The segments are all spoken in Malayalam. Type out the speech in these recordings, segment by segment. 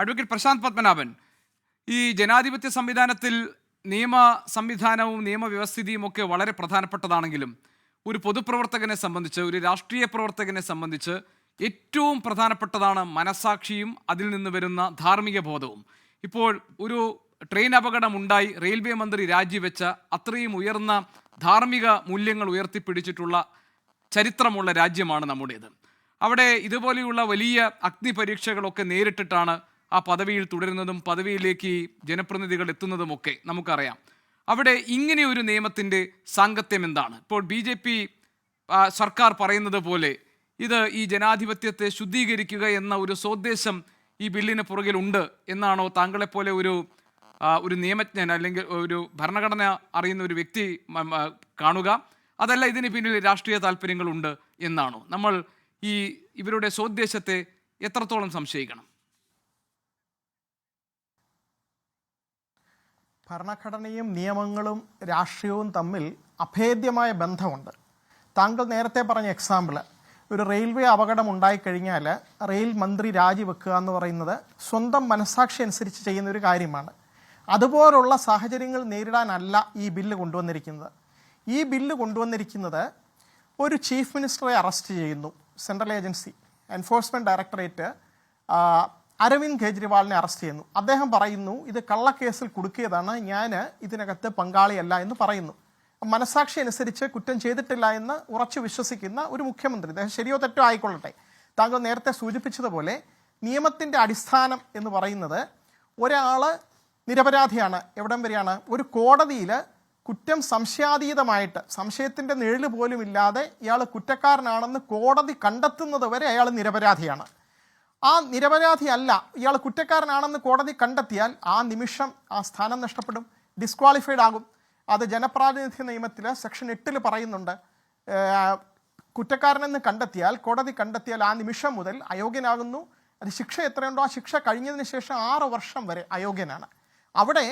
അഡ്വക്കേറ്റ് പ്രശാന്ത് പത്മനാഭൻ, ഈ ജനാധിപത്യ സംവിധാനത്തിൽ നിയമ സംവിധാനവും നിയമവ്യവസ്ഥിതിയും ഒക്കെ വളരെ പ്രധാനപ്പെട്ടതാണെങ്കിലും ഒരു പൊതുപ്രവർത്തകനെ സംബന്ധിച്ച്, ഒരു രാഷ്ട്രീയ പ്രവർത്തകനെ സംബന്ധിച്ച് ഏറ്റവും പ്രധാനപ്പെട്ടതാണ് മനസാക്ഷിയും അതിൽ നിന്ന് വരുന്ന ധാർമ്മിക ബോധവും. ഇപ്പോൾ ഒരു ട്രെയിൻ അപകടമുണ്ടായി, റെയിൽവേ മന്ത്രി രാജിവെച്ച അത്രയും ഉയർന്ന ധാർമ്മിക മൂല്യങ്ങൾ ഉയർത്തിപ്പിടിച്ചിട്ടുള്ള ചരിത്രമുള്ള രാജ്യമാണ് നമ്മുടേത്. അവിടെ ഇതുപോലെയുള്ള വലിയ അഗ്നിപരീക്ഷകളൊക്കെ നേരിട്ടിട്ടാണ് ആ പദവിയിൽ തുടരുന്നതും പദവിയിലേക്ക് ജനപ്രതിനിധികൾ എത്തുന്നതുമൊക്കെ നമുക്കറിയാം. അവിടെ ഇങ്ങനെയൊരു നിയമത്തിൻ്റെ സാങ്കത്യം എന്താണ്? ഇപ്പോൾ BJP സർക്കാർ പറയുന്നത് പോലെ ഇത് ഈ ജനാധിപത്യത്തെ ശുദ്ധീകരിക്കുക എന്ന ഒരു സ്വോദ്ദേശം ഈ ബില്ലിന് പുറകിലുണ്ട് എന്നാണോ താങ്കളെപ്പോലെ ഒരു നിയമജ്ഞൻ അല്ലെങ്കിൽ ഒരു ഭരണഘടന അറിയുന്ന ഒരു വ്യക്തി കാണുക? അതല്ല ഇതിന് പിന്നിൽ രാഷ്ട്രീയ താല്പര്യങ്ങളുണ്ട് എന്നാണോ? നമ്മൾ ഇവരുടെ സ്വോദ്ദേശത്തെ എത്രത്തോളം സംശയിക്കണം? ഭരണഘടനയും നിയമങ്ങളും രാഷ്ട്രീയവും തമ്മിൽ അഭേദ്യമായ ബന്ധമുണ്ട്. താങ്കൾ നേരത്തെ പറഞ്ഞ എക്സാമ്പിൾ, ഒരു റെയിൽവേ അപകടം ഉണ്ടായിക്കഴിഞ്ഞാൽ റെയിൽ മന്ത്രി രാജിവെക്കുക എന്ന് പറയുന്നത് സ്വന്തം മനസാക്ഷി അനുസരിച്ച് ചെയ്യുന്ന ഒരു കാര്യമാണ്. അതുപോലുള്ള സാഹചര്യങ്ങൾ നേരിടാനല്ല ഈ ബില്ല് കൊണ്ടുവന്നിരിക്കുന്നത്. ഈ ബില്ല് കൊണ്ടുവന്നിരിക്കുന്നത് ഒരു ചീഫ് മിനിസ്റ്ററെ അറസ്റ്റ് ചെയ്യുന്നു. Central agency enforcement directorate Arvind കെജ്രിവാളിനെ അറസ്റ്റ് ചെയ്യുന്നു. അദ്ദേഹം പറയുന്നു ഇത് കള്ളക്കേസിൽ കുടുക്കിയതാണ്, ഞാൻ ഇതിനകത്ത് പങ്കാളിയല്ല എന്ന് പറയുന്നു. മനസാക്ഷി അനുസരിച്ച് കുറ്റം ചെയ്തിട്ടില്ല എന്ന് ഉറച്ചു വിശ്വസിക്കുന്ന ഒരു മുഖ്യമന്ത്രി, അദ്ദേഹം ശരിയോ തെറ്റോ ആയിക്കൊള്ളട്ടെ. താങ്കൾ നേരത്തെ സൂചിപ്പിച്ചതുപോലെ നിയമത്തിൻ്റെ അടിസ്ഥാനം എന്ന് പറയുന്നത് ഒരാൾ നിരപരാധിയാണ്. എവിടം വരെയാണ്? ഒരു കോടതിയിൽ കുറ്റം സംശയാതീതമായിട്ട്, സംശയത്തിൻ്റെ നിഴല് പോലും ഇല്ലാതെ ഇയാൾ കുറ്റക്കാരനാണെന്ന് കോടതി കണ്ടെത്തുന്നത് വരെ അയാൾ നിരപരാധിയാണ്. ആ നിരപരാധി അല്ല, ഇയാൾ കുറ്റക്കാരനാണെന്ന് കോടതി കണ്ടെത്തിയാൽ ആ നിമിഷം ആ സ്ഥാനം നഷ്ടപ്പെടും, ഡിസ്ക്വാളിഫൈഡ് ആകും. അത് ജനപ്രാതിനിധ്യ നിയമത്തിൽ സെക്ഷൻ 8 പറയുന്നുണ്ട്. കുറ്റക്കാരനെന്ന് കണ്ടെത്തിയാൽ, കോടതി കണ്ടെത്തിയാൽ ആ നിമിഷം മുതൽ അയോഗ്യനാകുന്നു. അത് ശിക്ഷ എത്രയുണ്ടോ ആ ശിക്ഷ കഴിഞ്ഞതിന് ശേഷം 6 വർഷം വരെ അയോഗ്യനാണ്. അവിടെ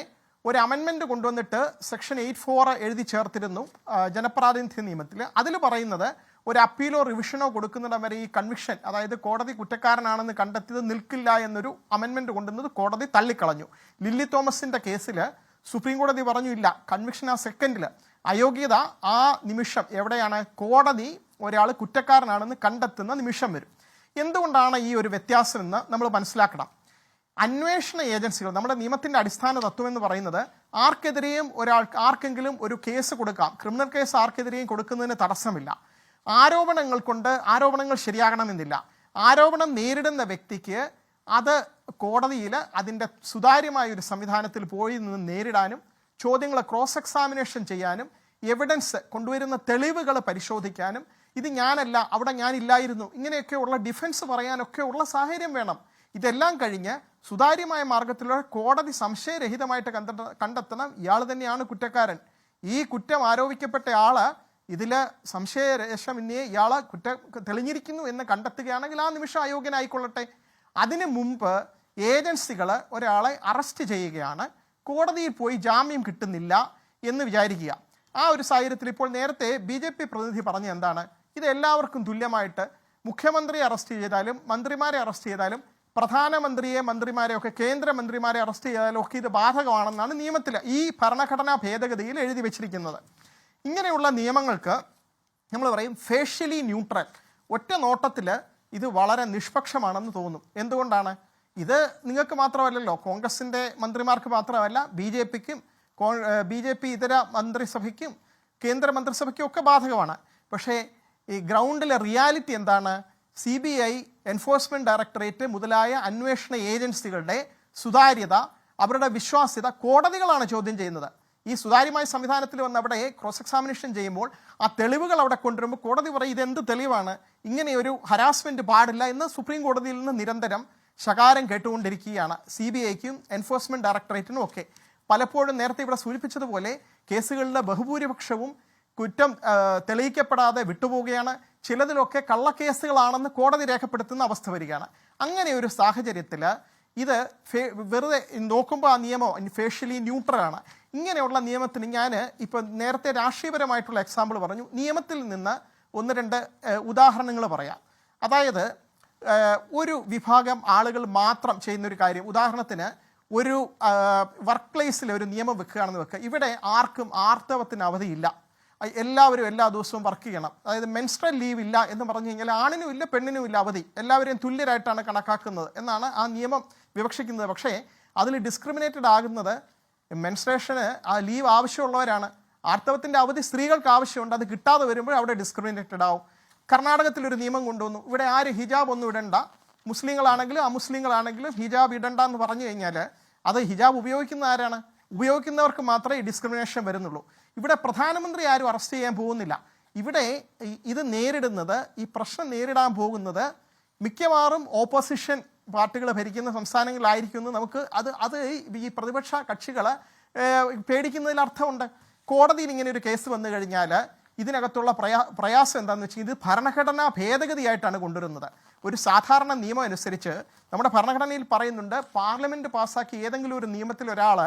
ഒരു അമെൻമെൻറ്റ് കൊണ്ടുവന്നിട്ട് സെക്ഷൻ 84 എഴുതി ചേർത്തിരുന്നു ജനപ്രാതിനിധ്യ നിയമത്തിൽ. അതിൽ പറയുന്നത് ഒരു അപ്പീലോ റിവിഷനോ കൊടുക്കുന്നിടം വരെ ഈ കൺവിക്ഷൻ, അതായത് കോടതി കുറ്റക്കാരനാണെന്ന് കണ്ടെത്തിയത് നിൽക്കില്ല എന്നൊരു അമെൻമെൻറ്റ് കൊണ്ടുവന്നത് കോടതി തള്ളിക്കളഞ്ഞു. ലില്ലി തോമസിൻ്റെ കേസിൽ സുപ്രീം കോടതി പറഞ്ഞു ഇല്ല, കൺവിക്ഷൻ ആ സെക്കൻഡിൽ, അയോഗ്യത ആ നിമിഷം എവിടെയാണ്? കോടതി ഒരാൾ കുറ്റക്കാരനാണെന്ന് കണ്ടെത്തുന്ന നിമിഷം വരും. എന്തുകൊണ്ടാണ് ഈ ഒരു വ്യത്യാസം എന്ന് നമ്മൾ മനസ്സിലാക്കണം. അന്വേഷണ ഏജൻസികൾ, നമ്മുടെ നിയമത്തിൻ്റെ അടിസ്ഥാന തത്വം എന്ന് പറയുന്നത് ആർക്കെതിരെയും ആർക്കെങ്കിലും ഒരു കേസ് കൊടുക്കാം, ക്രിമിനൽ കേസ് ആർക്കെതിരെയും കൊടുക്കുന്നതിന് തടസ്സമില്ല. ആരോപണങ്ങൾ കൊണ്ട് ആരോപണങ്ങൾ ശരിയാകണമെന്നില്ല. ആരോപണം നേരിടുന്ന വ്യക്തിക്ക് അത് കോടതിയിൽ അതിൻ്റെ സുതാര്യമായ ഒരു സംവിധാനത്തിൽ പോയി നിന്ന് നേരിടാനും ചോദ്യങ്ങളെ ക്രോസ് എക്സാമിനേഷൻ ചെയ്യാനും എവിഡൻസ് കൊണ്ടുവരുന്ന തെളിവുകൾ പരിശോധിക്കാനും, ഇത് ഞാനല്ല, അവിടെ ഞാനില്ലായിരുന്നു, ഇങ്ങനെയൊക്കെയുള്ള ഡിഫൻസ് പറയാനൊക്കെ ഉള്ള സാഹചര്യം വേണം. ഇതെല്ലാം കഴിഞ്ഞ് സുതാര്യമായ മാർഗത്തിലൂടെ കോടതി സംശയരഹിതമായിട്ട് കണ്ടെത്തണം ഇയാൾ തന്നെയാണ് കുറ്റക്കാരൻ. ഈ കുറ്റം ആരോപിക്കപ്പെട്ട ആൾ ഇതിൽ സംശയരേഷമിന്യേ ഇയാൾ തെളിഞ്ഞിരിക്കുന്നു എന്ന് കണ്ടെത്തുകയാണെങ്കിൽ ആ നിമിഷം അയോഗ്യനായിക്കൊള്ളട്ടെ. അതിനു മുമ്പ് ഏജൻസികൾ ഒരാളെ അറസ്റ്റ് ചെയ്യുകയാണ്, കോടതിയിൽ പോയി ജാമ്യം കിട്ടുന്നില്ല എന്ന് വിചാരിക്കുക. ആ ഒരു സാഹചര്യത്തിൽ ഇപ്പോൾ നേരത്തെ BJP പ്രതിനിധി പറഞ്ഞ എന്താണ്? ഇത് എല്ലാവർക്കും തുല്യമായിട്ട് മുഖ്യമന്ത്രിയെ അറസ്റ്റ് ചെയ്താലും മന്ത്രിമാരെ അറസ്റ്റ് ചെയ്താലും പ്രധാനമന്ത്രിയെ, മന്ത്രിമാരെയൊക്കെ, കേന്ദ്രമന്ത്രിമാരെ അറസ്റ്റ് ചെയ്താലും ഒക്കെ ഇത് ബാധകമാണെന്നാണ് നിയമത്തിൽ, ഈ ഭരണഘടനാ ഭേദഗതിയിൽ എഴുതി വെച്ചിരിക്കുന്നത്. ഇങ്ങനെയുള്ള നിയമങ്ങൾക്ക് നമ്മൾ പറയും ഫേഷ്യലി ന്യൂട്രൽ. ഒറ്റ നോട്ടത്തിൽ ഇത് വളരെ നിഷ്പക്ഷമാണെന്ന് തോന്നും. എന്തുകൊണ്ടാണ്? ഇത് നിങ്ങൾക്ക് മാത്രമല്ലല്ലോ, കോൺഗ്രസിൻ്റെ മന്ത്രിമാർക്ക് മാത്രമല്ല, BJP ഇതര മന്ത്രിസഭയ്ക്കും കേന്ദ്രമന്ത്രിസഭയ്ക്കും ഒക്കെ ബാധകമാണ്. പക്ഷേ ഈ ഗ്രൗണ്ടിലെ റിയാലിറ്റി എന്താണ്? CBI, എൻഫോഴ്സ്മെൻറ്റ് ഡയറക്ടറേറ്റ് മുതലായ അന്വേഷണ ഏജൻസികളുടെ സുതാര്യത, അവരുടെ വിശ്വാസ്യത കോടതികളാണ് ചോദ്യം ചെയ്യുന്നത്. ഈ സുതാര്യമായ സംവിധാനത്തിൽ വന്ന് അവിടെ ക്രോസ് എക്സാമിനേഷൻ ചെയ്യുമ്പോൾ ആ തെളിവുകൾ അവിടെ കൊണ്ടുവരുമ്പോൾ കോടതി പറയും ഇതെന്ത് തെളിവാണ്, ഇങ്ങനെയൊരു ഹരാസ്മെൻറ്റ് പാടില്ല എന്ന് സുപ്രീം കോടതിയിൽ നിന്ന് നിരന്തരം ശകാരം കേട്ടുകൊണ്ടിരിക്കുകയാണ് CBIക്കും എൻഫോഴ്സ്മെൻറ്റ് ഡയറക്ടറേറ്റിനും ഒക്കെ. പലപ്പോഴും നേരത്തെ ഇവിടെ സൂചിപ്പിച്ചതുപോലെ കേസുകളിലെ ബഹുഭൂരിപക്ഷവും കുറ്റം തെളിയിക്കപ്പെടാതെ വിട്ടുപോവുകയാണ്. ചിലതിലൊക്കെ കള്ളക്കേസുകളാണെന്ന് കോടതി രേഖപ്പെടുത്തുന്ന അവസ്ഥ വരികയാണ്. അങ്ങനെ ഒരു സാഹചര്യത്തിൽ ഇത് വെറുതെ നോക്കുമ്പോൾ ആ നിയമം ഫേഷ്യലി ന്യൂട്രലാണ്. ഇങ്ങനെയുള്ള നിയമത്തിന് ഞാൻ ഇപ്പോൾ നേരത്തെ രാഷ്ട്രീയപരമായിട്ടുള്ള എക്സാമ്പിൾ പറഞ്ഞു. നിയമത്തിൽ നിന്ന് 1-2 ഉദാഹരണങ്ങൾ പറയാം. അതായത് ഒരു വിഭാഗം ആളുകൾ മാത്രം ചെയ്യുന്നൊരു കാര്യം. ഉദാഹരണത്തിന് ഒരു വർക്ക് പ്ലേസിൽ ഒരു നിയമം വെക്കുകയാണെന്ന് വെക്കുക. ഇവിടെ ആർക്കും ആർത്തവത്തിന് അവധിയില്ല, എല്ലാവരും എല്ലാ ദിവസവും വർക്ക് ചെയ്യണം. അതായത് മെൻസ്ട്രൽ ലീവ് ഇല്ല എന്ന് പറഞ്ഞു കഴിഞ്ഞാൽ ആണിനും ഇല്ല പെണ്ണിനും ഇല്ല അവധി, എല്ലാവരെയും തുല്യരായിട്ടാണ് കണക്കാക്കുന്നത് എന്നാണ് ആ നിയമം വിവക്ഷിക്കുന്നത്. പക്ഷേ അതിൽ ഡിസ്ക്രിമിനേറ്റഡ് ആകുന്നത് മെൻസ്ട്രേഷന് ആ ലീവ് ആവശ്യമുള്ളവരാണ്. ആർത്തവത്തിൻ്റെ അവധി സ്ത്രീകൾക്ക് ആവശ്യമുണ്ട്, അത് കിട്ടാതെ വരുമ്പോൾ അവിടെ ഡിസ്ക്രിമിനേറ്റഡ് ആവും. കർണാടകത്തിലൊരു നിയമം കൊണ്ടുവന്നു, ഇവിടെ ആരും ഹിജാബ് ഒന്നും ഇടണ്ട, മുസ്ലിങ്ങളാണെങ്കിലും അമുസ്ലിങ്ങളാണെങ്കിലും ഹിജാബ് ഇടണ്ട എന്ന് പറഞ്ഞു കഴിഞ്ഞാൽ അത് ഹിജാബ് ഉപയോഗിക്കുന്ന ആരാണ്? ഉപയോഗിക്കുന്നവർക്ക് മാത്രമേ ഈ ഡിസ്ക്രിമിനേഷൻ വരുന്നുള്ളൂ. ഇവിടെ പ്രധാനമന്ത്രി ആരും അറസ്റ്റ് ചെയ്യാൻ പോകുന്നില്ല. ഇവിടെ ഇത് നേരിടുന്നത്, ഈ പ്രശ്നം നേരിടാൻ പോകുന്നത് മിക്കവാറും ഓപ്പോസിഷൻ പാർട്ടികൾ ഭരിക്കുന്ന സംസ്ഥാനങ്ങളിലായിരിക്കും. നമുക്ക് അത് ഈ പ്രതിപക്ഷ കക്ഷികൾ പേടിക്കുന്നതിൽ അർത്ഥമുണ്ട്. കോടതിയിൽ ഇങ്ങനെ ഒരു കേസ് വന്നു കഴിഞ്ഞാൽ ഇതിനകത്തുള്ള പ്രയാസം എന്താണെന്ന് വെച്ചാൽ ഇത് ഭരണഘടനാ ഭേദഗതിയായിട്ടാണ് കൊണ്ടുവരുന്നത്. ഒരു സാധാരണ നിയമം അനുസരിച്ച് നമ്മുടെ ഭരണഘടനയിൽ പറയുന്നുണ്ട്, പാർലമെൻറ്റ് പാസ്സാക്കിയ ഏതെങ്കിലും ഒരു നിയമത്തിൽ ഒരാൾ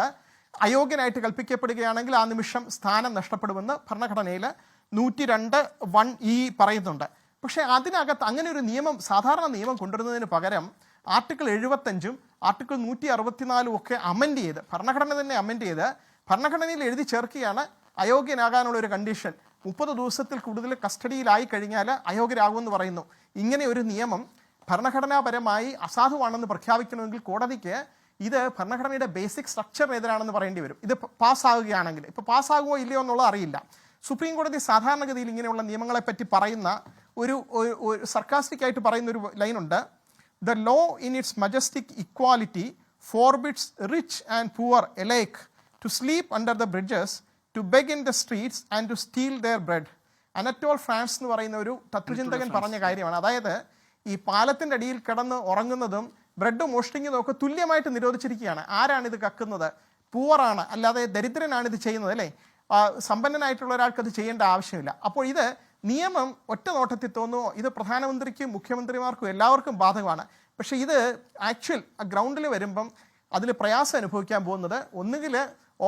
അയോഗ്യനായിട്ട് കൽപ്പിക്കപ്പെടുകയാണെങ്കിൽ ആ നിമിഷം സ്ഥാനം നഷ്ടപ്പെടുമെന്ന് ഭരണഘടനയിൽ 102(1)E പറയുന്നുണ്ട്. പക്ഷേ അതിനകത്ത് അങ്ങനെ ഒരു നിയമം, സാധാരണ നിയമം കൊണ്ടുവരുന്നതിന് പകരം ആർട്ടിക്കിൾ 75 ആർട്ടിക്കിൾ 164 ഒക്കെ അമെൻഡ് ചെയ്ത്, ഭരണഘടന തന്നെ അമെൻഡ് ചെയ്ത് ഭരണഘടനയിൽ എഴുതി ചേർക്കുകയാണ് അയോഗ്യനാകാനുള്ള ഒരു കണ്ടീഷൻ. 30 ദിവസത്തിൽ കൂടുതൽ കസ്റ്റഡിയിലായി കഴിഞ്ഞാൽ അയോഗ്യരാകുമെന്ന് പറയുന്നു. ഇങ്ങനെ ഒരു നിയമം ഭരണഘടനാപരമായി അസാധുവാണെന്ന് പ്രഖ്യാപിക്കണമെങ്കിൽ കോടതിക്ക് ഇത് ഭരണഘടനയുടെ ബേസിക് സ്ട്രക്ചറിനെതിരാണെന്ന് പറയേണ്ടി വരും. ഇത് പാസ്സാകുകയാണെങ്കിൽ. ഇപ്പോൾ പാസ്സാകുമോ ഇല്ലയോ എന്നുള്ളത് അറിയില്ല. സുപ്രീം കോടതി സാധാരണഗതിയിൽ ഇങ്ങനെയുള്ള നിയമങ്ങളെപ്പറ്റി പറയുന്ന ഒരു സർക്കാസ്റ്റിക്കായിട്ട് പറയുന്ന ഒരു ലൈനുണ്ട്. The law in its majestic equality forbids rich and poor alike to sleep under the bridges, to beg in the streets and to steal their bread. Anatole France എന്ന് പറയുന്ന ഒരു തത്വചിന്തകൻ പറഞ്ഞ കാര്യമാണ്. അതായത് ഈ പാലത്തിൻ്റെ അടിയിൽ കിടന്ന് ഉറങ്ങുന്നതും ബ്രെഡ് മോഷ്ടിക്കുന്നതും ഒക്കെ തുല്യമായിട്ട് നിരോധിച്ചിരിക്കുകയാണ്. ആരാണിത് കക്കുന്നത്? പൂവറാണ്, അല്ലാതെ ദരിദ്രനാണ് ഇത് ചെയ്യുന്നത്, അല്ലേ? സമ്പന്നനായിട്ടുള്ള ഒരാൾക്ക് അത് ചെയ്യേണ്ട ആവശ്യമില്ല. അപ്പോൾ ഇത് നിയമം ഒറ്റ നോട്ടത്തിൽ തോന്നുമോ ഇത് പ്രധാനമന്ത്രിക്കും മുഖ്യമന്ത്രിമാർക്കും എല്ലാവർക്കും ബാധകമാണ്. പക്ഷേ ഇത് ആക്ച്വൽ ഗ്രൗണ്ടിൽ വരുമ്പം അതിൽ പ്രയാസം അനുഭവിക്കാൻ പോകുന്നത് ഒന്നുകിൽ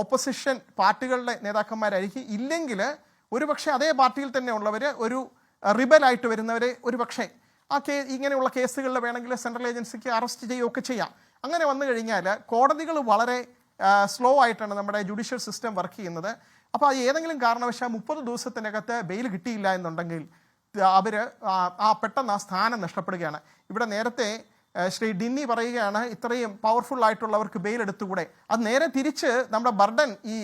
ഓപ്പോസിഷൻ പാർട്ടികളുടെ നേതാക്കന്മാരായിരിക്കും, ഇല്ലെങ്കിൽ ഒരുപക്ഷെ അതേ പാർട്ടിയിൽ തന്നെ ഉള്ളവർ, ഒരു റിബലായിട്ട് വരുന്നവർ ഒരുപക്ഷെ ഇങ്ങനെയുള്ള കേസുകളിൽ വേണമെങ്കിൽ സെൻട്രൽ ഏജൻസിക്ക് അറസ്റ്റ് ചെയ്യുകയൊക്കെ ചെയ്യാം. അങ്ങനെ വന്നു കഴിഞ്ഞാൽ കോടതികൾ വളരെ സ്ലോ ആയിട്ടാണ് നമ്മുടെ ജുഡീഷ്യൽ സിസ്റ്റം വർക്ക് ചെയ്യുന്നത്. അപ്പോൾ അത് ഏതെങ്കിലും കാരണവശാൽ 30 ദിവസത്തിനകത്ത് ബെയിൽ കിട്ടിയില്ല എന്നുണ്ടെങ്കിൽ അവർ പെട്ടെന്ന് ആ സ്ഥാനം നഷ്ടപ്പെടുകയാണ്. ഇവിടെ നേരത്തെ ശ്രീ ഡിന്നി പറയുകയാണ് ഇത്രയും പവർഫുൾ ആയിട്ടുള്ളവർക്ക് ബെയിൽ എടുത്തുകൂടെ. അത് നേരെ തിരിച്ച് നമ്മുടെ ബർഡൻ, ഈ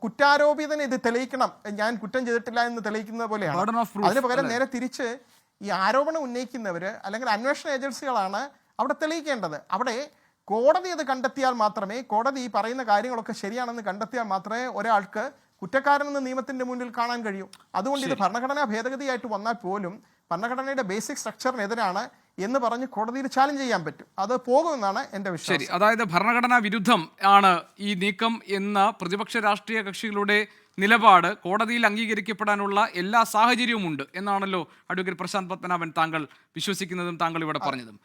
കുറ്റാരോപിതന് ഇത് തെളിയിക്കണം, ഞാൻ കുറ്റം ചെയ്തിട്ടില്ല എന്ന് തെളിയിക്കുന്നത് പോലെയാണ്. അതിന് പകരം നേരെ തിരിച്ച് ഈ ആരോപണം ഉന്നയിക്കുന്നവർ അല്ലെങ്കിൽ അന്വേഷണ ഏജൻസികളാണ് അവിടെ തെളിയിക്കേണ്ടത്. അവിടെ കോടതി അത് കണ്ടെത്തിയാൽ മാത്രമേ, കോടതി ഈ പറയുന്ന കാര്യങ്ങളൊക്കെ ശരിയാണെന്ന് കണ്ടെത്തിയാൽ മാത്രമേ ഒരാൾക്ക് കുറ്റക്കാരനെന്ന് നിയമത്തിൻ്റെ മുന്നിൽ കാണാൻ കഴിയൂ. അതുകൊണ്ട് ഇത് ഭരണഘടനാ ഭേദഗതിയായിട്ട് വന്നാൽ പോലും ഭരണഘടനയുടെ ബേസിക് സ്ട്രക്ചറിനെതിരാണ് എന്ന് പറഞ്ഞ് കോടതിയിൽ ചാലഞ്ച് ചെയ്യാൻ പറ്റും. അത് പോകുമെന്നാണ് എൻ്റെ വിശ്വാസം. ശരി, അതായത് ഭരണഘടനാ വിരുദ്ധം ആണ് ഈ നീക്കം എന്ന പ്രതിപക്ഷ രാഷ്ട്രീയ കക്ഷികളുടെ നിലപാട് കോടതിയിൽ അംഗീകരിക്കപ്പെടാനുള്ള എല്ലാ സാഹചര്യവും ഉണ്ട് എന്നാണല്ലോ അഡ്വക്കേറ്റ് പ്രശാന്ത് പത്മനാഭൻ താങ്കൾ വിശ്വസിക്കുന്നതും താങ്കൾ ഇവിടെ പറഞ്ഞതും.